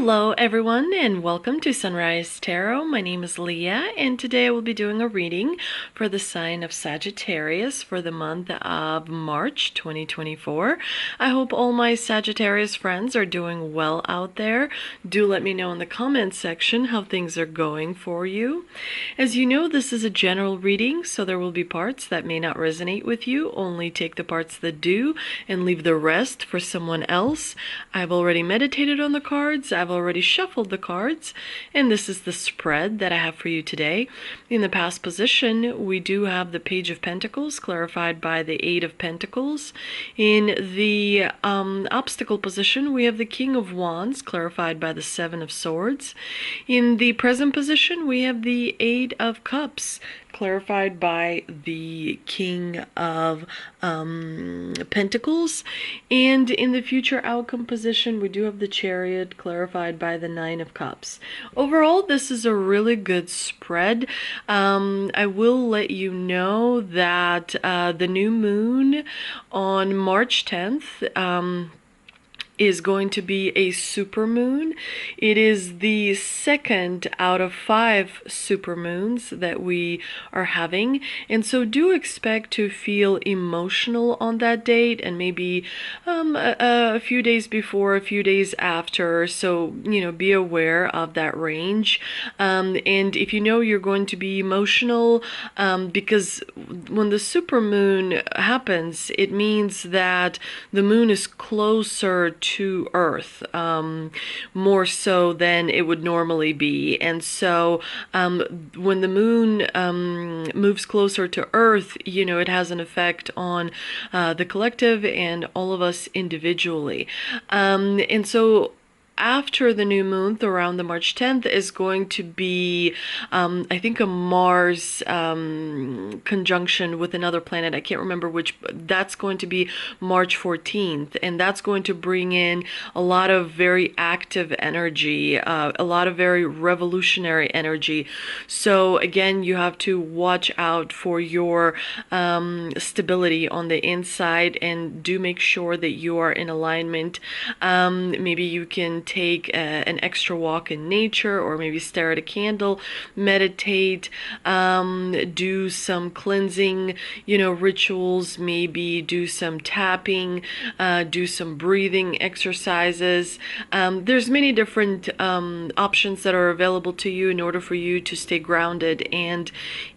Hello everyone and welcome to Sunrise Tarot. My name is Leah and today I will be doing a reading for the sign of Sagittarius for the month of March 2024. I hope all my Sagittarius friends are doing well out there. Do let me know in the comments section how things are going for you. As you know, this is a general reading, so there will be parts that may not resonate with you. Only take the parts that do and leave the rest for someone else. I've already meditated on the cards. I've already shuffled the cards, and this is the spread that I have for you today. In the past position, we do have the Page of Pentacles clarified by the Eight of Pentacles. In the obstacle position, we have the King of Wands clarified by the Seven of Swords. In the present position, we have the Eight of Cups clarified by the King of Pentacles. And in the future outcome position, we do have the Chariot clarified by the Nine of Cups. Overall, this is a really good spread. I will let you know that the new moon on March 10th is going to be a supermoon. It is the second out of 5 supermoons that we are having, and so do expect to feel emotional on that date, and maybe a few days before, a few days after. So be aware of that range, and if you know you're going to be emotional, because when the supermoon happens, it means that the moon is closer to Earth, more so than it would normally be. And so when the moon moves closer to Earth, it has an effect on the collective and all of us individually. And so after the new moon, around the March 10th, is going to be, I think, a Mars conjunction with another planet. I can't remember which, but that's going to be March 14th. And that's going to bring in a lot of very active energy, a lot of very revolutionary energy. So again, you have to watch out for your stability on the inside, and do make sure that you are in alignment. Maybe you can take an extra walk in nature, or maybe stare at a candle, meditate, do some cleansing, rituals, maybe do some tapping, do some breathing exercises. There's many different options that are available to you in order for you to stay grounded and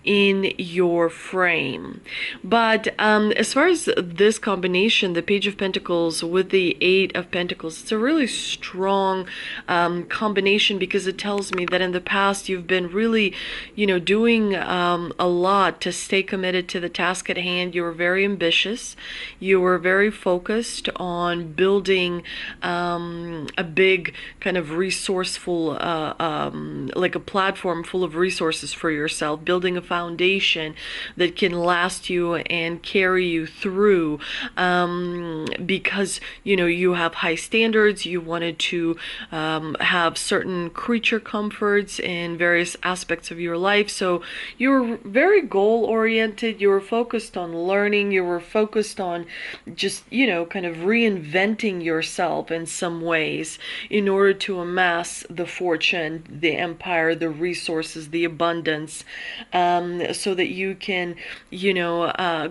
in your frame. But as far as this combination, the Page of Pentacles with the Eight of Pentacles, it's a really strong combination, because it tells me that in the past you've been really doing a lot to stay committed to the task at hand. You were very ambitious, you were very focused on building a big kind of resourceful like a platform full of resources for yourself, building a foundation that can last you and carry you through, because you have high standards. You wanted to have certain creature comforts in various aspects of your life. So you were very goal oriented, you were focused on learning, you were focused on just kind of reinventing yourself in some ways in order to amass the fortune, the empire, the resources, the abundance, so that you can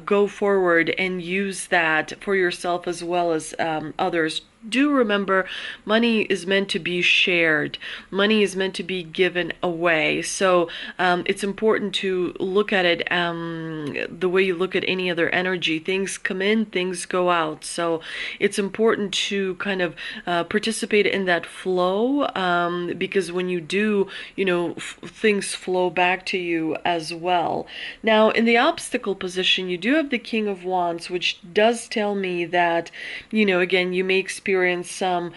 go forward and use that for yourself as well as others. Do remember, money is meant to be shared. Money is meant to be given away. So it's important to look at it the way you look at any other energy. Things come in, things go out. So it's important to kind of participate in that flow, because when you do, things flow back to you as well. Now, in the obstacle position, you do have the King of Wands, which does tell me that, again, you may experience some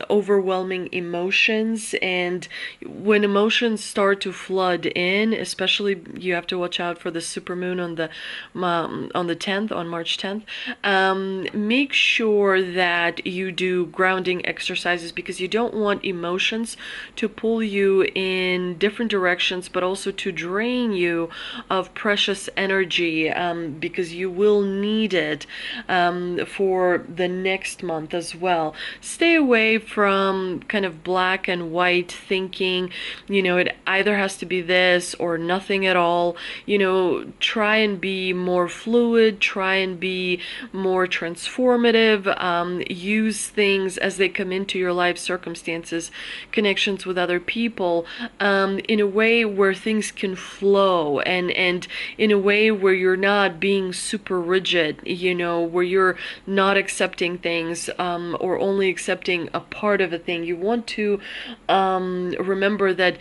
overwhelming emotions, and when emotions start to flood in, especially, you have to watch out for the supermoon on the 10th, on March 10th. Make sure that you do grounding exercises, because you don't want emotions to pull you in different directions, but also to drain you of precious energy, because you will need it for the next month as well. Stay away from kind of black and white thinking, it either has to be this or nothing at all. Try and be more fluid, try and be more transformative, use things as they come into your life circumstances, connections with other people, in a way where things can flow, and in a way where you're not being super rigid, where you're not accepting things, or only accepting a part of a thing. You want to remember that,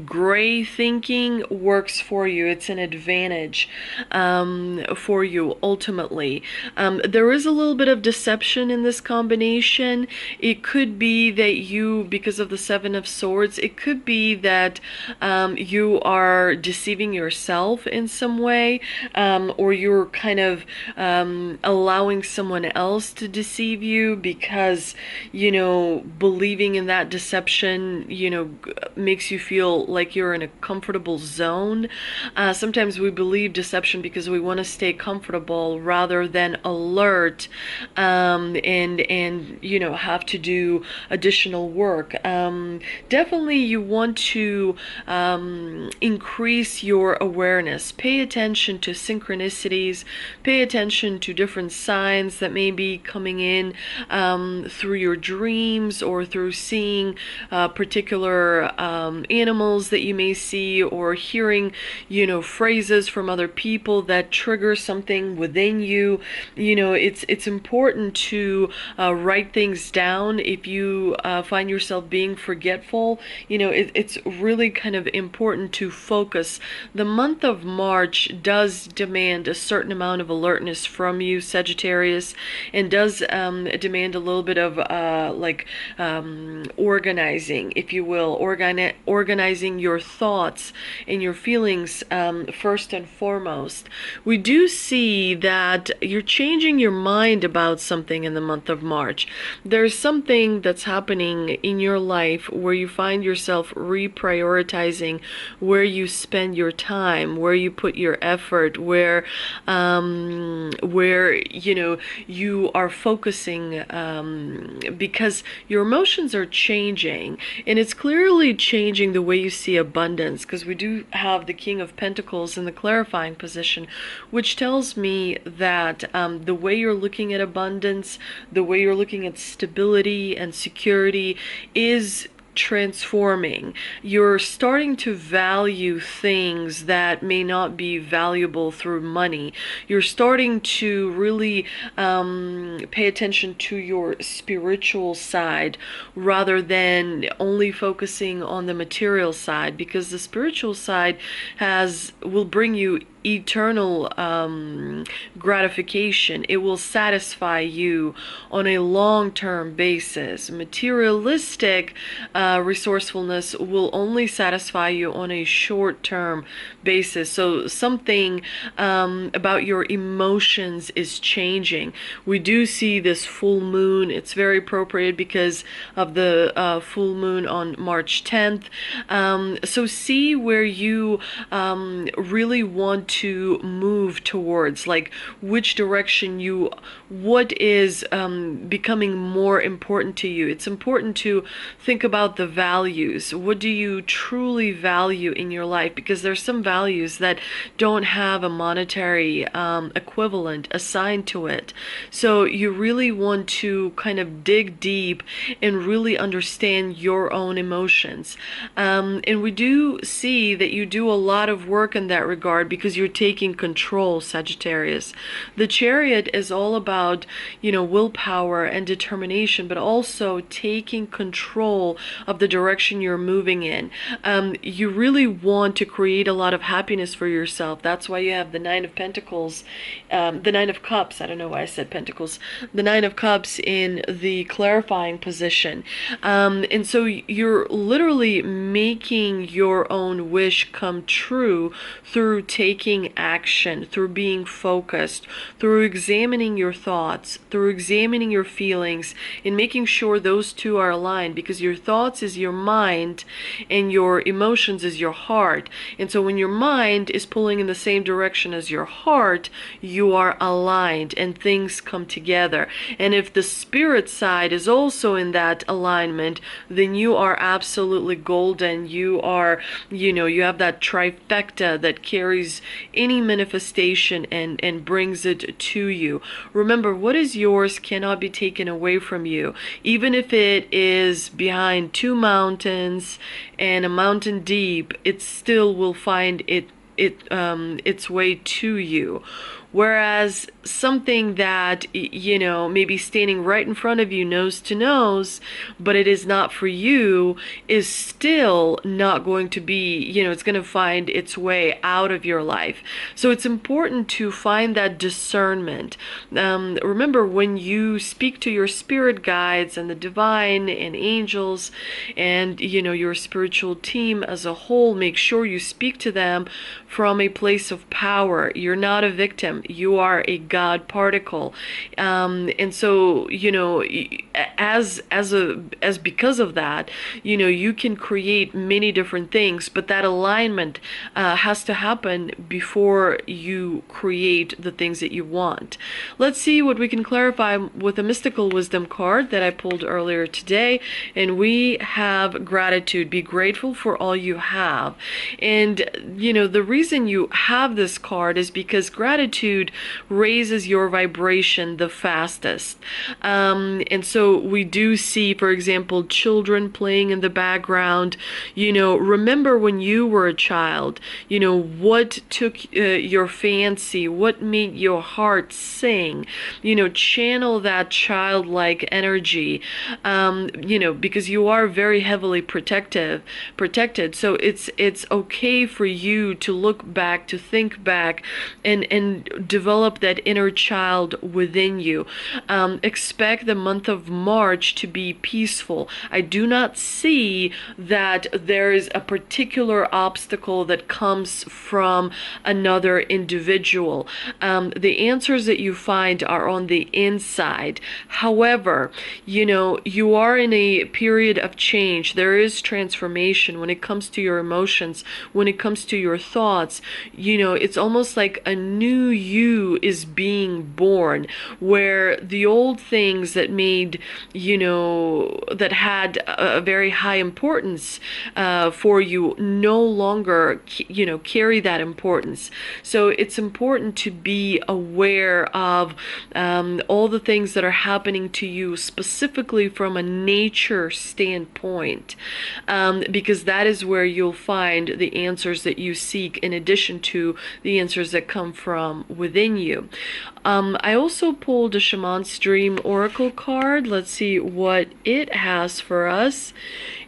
gray thinking works for you. It's an advantage for you ultimately. There is a little bit of deception in this combination. It could be that you, because of the Seven of Swords, it could be that you are deceiving yourself in some way, or you're kind of allowing someone else to deceive you because, believing in that deception, makes you feel like you're in a comfortable zone. Sometimes we believe deception because we want to stay comfortable rather than alert, and have to do additional work. Definitely you want to increase your awareness. Pay attention to synchronicities, pay attention to different signs that may be coming in through your dreams, or through seeing particular animals that you may see, or hearing, phrases from other people that trigger something within you. It's important to write things down. If you find yourself being forgetful, it's really kind of important to focus. The month of March does demand a certain amount of alertness from you, Sagittarius, and does demand a little bit of organizing, if you will, organizing your thoughts and your feelings first and foremost. We do see that you're changing your mind about something in the month of March. There's something that's happening in your life where you find yourself reprioritizing where you spend your time, where you put your effort, where you are focusing, because your emotions are changing, and it's clearly changing the way you see abundance, because we do have the King of Pentacles in the clarifying position, which tells me that the way you're looking at abundance, the way you're looking at stability and security is transforming. You're starting to value things that may not be valuable through money. You're starting to really pay attention to your spiritual side rather than only focusing on the material side, because the spiritual side will bring you eternal gratification. It will satisfy you on a long-term basis. Materialistic resourcefulness will only satisfy you on a short-term basis. So something about your emotions is changing. We do see this full moon. It's very appropriate because of the full moon on March 10th. So see where you really want to move towards, like which direction what is becoming more important to you. It's important to think about the values. What do you truly value in your life? Because there's some values that don't have a monetary equivalent assigned to it. So you really want to kind of dig deep and really understand your own emotions. And we do see that you do a lot of work in that regard because you're taking control, Sagittarius. The Chariot is all about, willpower and determination, but also taking control of the direction you're moving in. You really want to create a lot of happiness for yourself. That's why you have the Nine of Pentacles, the Nine of Cups. I don't know why I said Pentacles. The Nine of Cups in the clarifying position. And so you're literally making your own wish come true through taking action, through being focused, through examining your thoughts, through examining your feelings, and making sure those two are aligned, because your thoughts thoughts is your mind, and your emotions is your heart. And so when your mind is pulling in the same direction as your heart, you are aligned and things come together. And if the spirit side is also in that alignment, then you are absolutely golden. You are, you have that trifecta that carries any manifestation and brings it to you. Remember, what is yours cannot be taken away from you. Even if it is behind two mountains and a mountain deep, it still will find its way to you. Whereas something that, maybe standing right in front of you nose to nose, but it is not for you, is still not going to be, it's going to find its way out of your life. So it's important to find that discernment. Remember, when you speak to your spirit guides and the divine and angels and, your spiritual team as a whole, make sure you speak to them from a place of power. You're not a victim. You are a God particle. And so, as because of that, you can create many different things, but that alignment has to happen before you create the things that you want. Let's see what we can clarify with a mystical wisdom card that I pulled earlier today. And we have gratitude. Be grateful for all you have. And, the reason you have this card is because gratitude raises your vibration the fastest. And so we do see, for example, children playing in the background. Remember when you were a child, what took your fancy, what made your heart sing, channel that childlike energy, because you are very heavily protected. So it's okay for you to look back, to think back, and develop that inner child within you. Expect the month of March to be peaceful. I do not see that there is a particular obstacle that comes from another individual. The answers that you find are on the inside. However, you are in a period of change. There is transformation when it comes to your emotions, when it comes to your thoughts. It's almost like a new you is being born, where the old things that made, that had a very high importance for you no longer, carry that importance. So it's important to be aware of all the things that are happening to you, specifically from a nature standpoint, because that is where you'll find the answers that you seek, in addition to the answers that come from within you. I also pulled a Shaman's Dream Oracle card. Let's see what it has for us.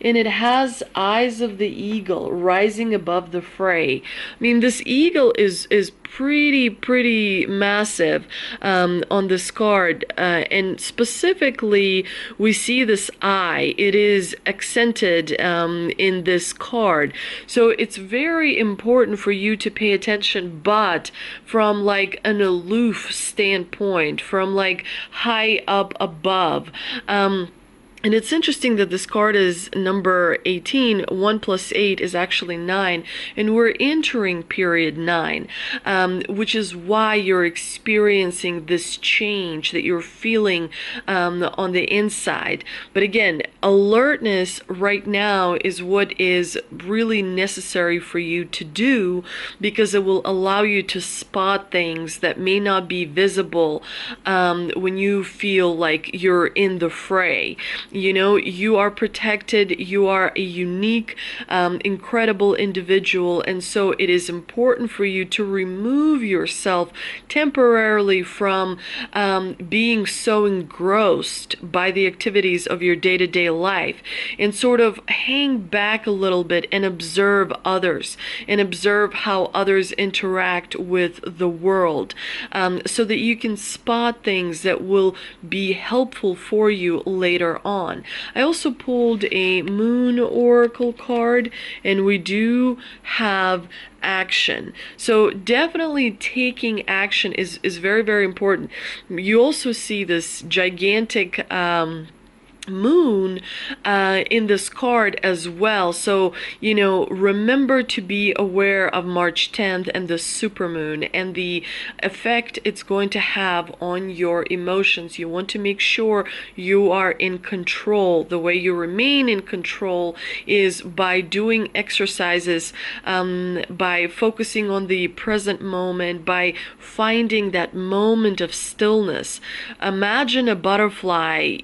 And it has Eyes of the Eagle rising above the fray. I mean, this eagle is pretty massive on this card, and specifically we see this eye. It is accented in this card, so it's very important for you to pay attention, but from like an aloof standpoint, from like high up above. And it's interesting that this card is number 18. 1 plus 8 is actually 9. And we're entering period 9, which is why you're experiencing this change that you're feeling on the inside. But again, alertness right now is what is really necessary for you to do, because it will allow you to spot things that may not be visible when you feel like you're in the fray. You are protected. You are a unique, incredible individual. And so it is important for you to remove yourself temporarily from being so engrossed by the activities of your day-to-day life, and sort of hang back a little bit and observe others, and observe how others interact with the world, so that you can spot things that will be helpful for you later on. I also pulled a Moon Oracle card, and we do have action. So definitely taking action is very, very important. You also see this gigantic moon in this card as well. So, remember to be aware of March 10th and the supermoon and the effect it's going to have on your emotions. You want to make sure you are in control. The way you remain in control is by doing exercises, by focusing on the present moment, by finding that moment of stillness. Imagine a butterfly,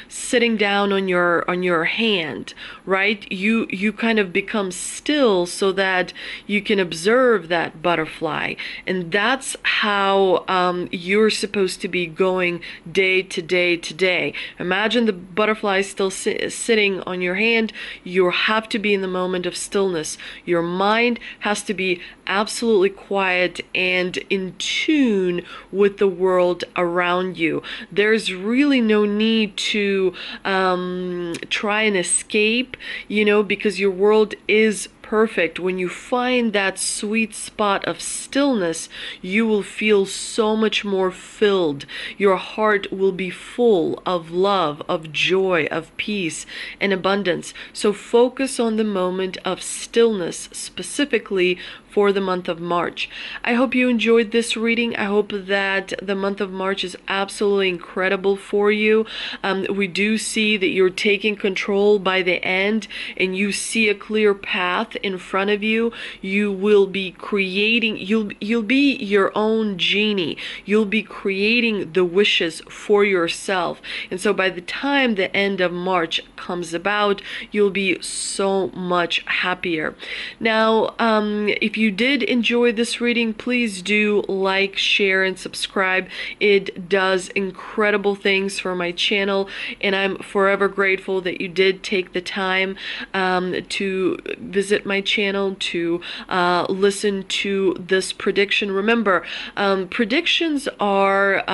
sitting down on your hand, right? You kind of become still so that you can observe that butterfly, and that's how you're supposed to be going day to day to day. Imagine the butterfly still sitting on your hand. You have to be in the moment of stillness. Your mind has to be absolutely quiet and in tune with the world around you. There's really no need to try and escape, because your world is perfect. When you find that sweet spot of stillness, you will feel so much more filled. Your heart will be full of love, of joy, of peace, and abundance. So focus on the moment of stillness, specifically for the month of March. I hope you enjoyed this reading. I hope that the month of March is absolutely incredible for you. We do see that you're taking control by the end, and you see a clear path in front of you. You will be creating, you'll be your own genie. You'll be creating the wishes for yourself. And so by the time the end of March comes about, you'll be so much happier. Now, if you did enjoy this reading, please do like, share, and subscribe. It does incredible things for my channel, and I'm forever grateful that you did take the time to visit my channel, to listen to this prediction. Remember, predictions are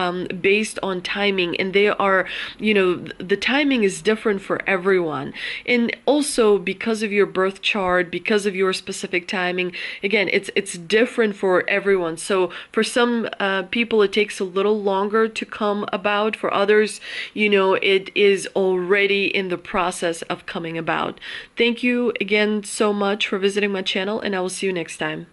based on timing, and they are, the timing is different for everyone. And also, because of your birth chart, because of your specific timing, again, it's different for everyone. So for some people, it takes a little longer to come about. For others, it is already in the process of coming about. Thank you again so much for visiting my channel, and I will see you next time.